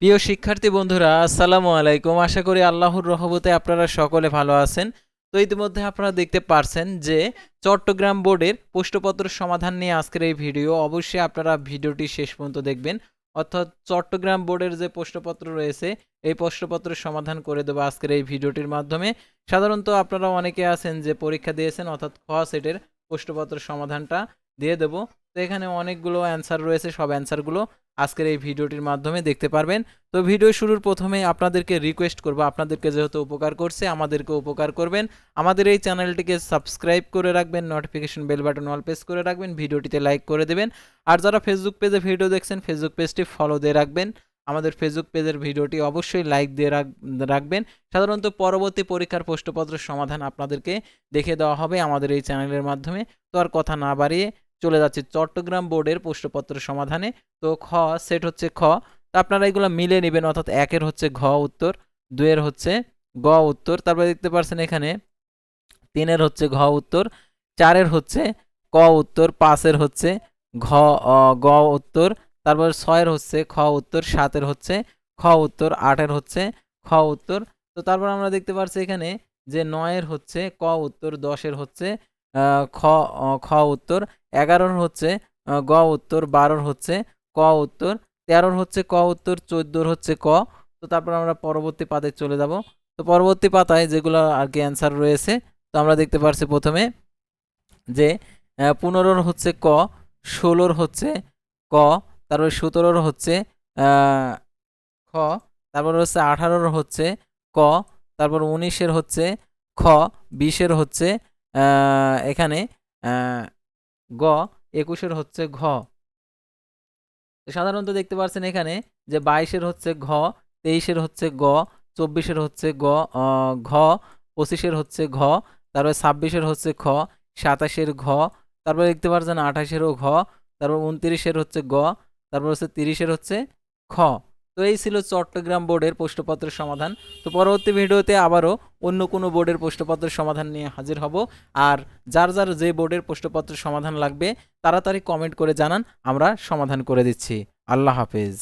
প্রিয় শিক্ষার্থী বন্ধুরা, আসসালামু আলাইকুম। আশা করি আল্লাহর রহমতে আপনারা সকলে ভালো আছেন। তো ইতিমধ্যে আপনারা দেখতে পারছেন যে চট্টগ্রাম বোর্ডের প্রশ্নপত্র সমাধান নিয়ে আজকের এই ভিডিও। অবশ্যই আপনারা ভিডিওটি শেষ পর্যন্ত দেখবেন। অর্থাৎ চট্টগ্রাম বোর্ডের যে প্রশ্নপত্র রয়েছে এই প্রশ্নপত্রের সমাধান করে দেবো আজকের এই ভিডিওটির মাধ্যমে। সাধারণত আপনারা অনেকে আছেন যে পরীক্ষা দিয়েছেন, অর্থাৎ খ সেটের প্রশ্নপত্র সমাধানটা দিয়ে দেবো। তো এখানে অনেকগুলো অ্যান্সার রয়েছে, সব অ্যান্সারগুলো আজকের এই ভিডিওটির মাধ্যমে দেখতে পারবেন। তো ভিডিও শুরুর প্রথমে আপনাদেরকে রিকোয়েস্ট করব, আপনাদেরকে যেহেতু উপকার করছে আমাদেরকে উপকার করবেন, আমাদের এই চ্যানেলটিকে সাবস্ক্রাইব করে রাখবেন, notification bell button all press করে রাখবেন, ভিডিওটিতে লাইক করে দেবেন। আর যারা ফেসবুক পেজে ভিডিও দেখছেন ফেসবুক পেজটি ফলো দিয়ে রাখবেন। আমাদের ফেসবুক পেজের ভিডিওটি অবশ্যই লাইক দিয়ে রাখবেন। সাধারণত পরবর্তী পরীক্ষার প্রশ্নপত্রের সমাধান আপনাদেরকে দেখে দেওয়া হবে আমাদের এই চ্যানেলের মাধ্যমে। তো আর কথা না বাড়িয়ে চলে যাচ্ছি চট্টগ্রাম বোর্ডের প্রশ্নপত্র সমাধানে। তো খ সেট হচ্ছে খ, তো আপনারা এগুলো মিলে নেবেন। অর্থাৎ একের হচ্ছে ঘ উত্তর, দুয়ের হচ্ছে গ উত্তর, তারপরে দেখতে পাচ্ছেন এখানে তিনের হচ্ছে ঘ উত্তর, চারের হচ্ছে ক উত্তর, পাঁচের হচ্ছে ঘ গ উত্তর, তারপর ছয়ের হচ্ছে খ উত্তর, সাতের হচ্ছে খ উত্তর, আটের হচ্ছে খ উত্তর। তো তারপর আমরা দেখতে পাচ্ছি এখানে যে নয়ের হচ্ছে ক উত্তর, দশের হচ্ছে খ খ উত্তর, 11-র হচ্ছে গ উত্তর, 12-র হচ্ছে ক উত্তর, 13-র হচ্ছে ক উত্তর, 14-র হচ্ছে ক। তো তারপর আমরা পরবর্তী পাতায় চলে যাব। তো পরবর্তী পাতায় যেগুলো আর কি অ্যান্সার রয়েছে, তো আমরা দেখতে পাচ্ছি প্রথমে যে 15-র হচ্ছে ক, 16-র হচ্ছে ক, তারপরে 17-র হচ্ছে খ, তারপর হচ্ছে 18-র হচ্ছে ক, তারপর 19-এর হচ্ছে খ, 20-এর হচ্ছে এখানে গ, 21-এর হচ্ছে ঘ। সাধারণত দেখতে পাচ্ছেন এখানে যে 22-এর হচ্ছে ঘ, 23-এর হচ্ছে গ, 24-এর হচ্ছে ঘ, 25-এর হচ্ছে ঘ, তারপরে 26-এর হচ্ছে খ, 27-এর ঘ, তারপরে দেখতে পাচ্ছেন 28-এরও ঘ, তারপর 29-এর হচ্ছে গ, তারপর হচ্ছে 30-এর হচ্ছে খ। তো এই ছিল চট্টগ্রাম বোর্ডের প্রশ্নপত্রের সমাধান। তো পরবর্তী ভিডিওতে আবারও অন্য কোনো বোর্ডের প্রশ্নপত্রের সমাধান নিয়ে হাজির হব। আর যার যার যে বোর্ডের প্রশ্নপত্রের সমাধান লাগবে তাড়াতাড়ি কমেন্ট করে জানান, আমরা সমাধান করে দিচ্ছি। আল্লাহ হাফেজ।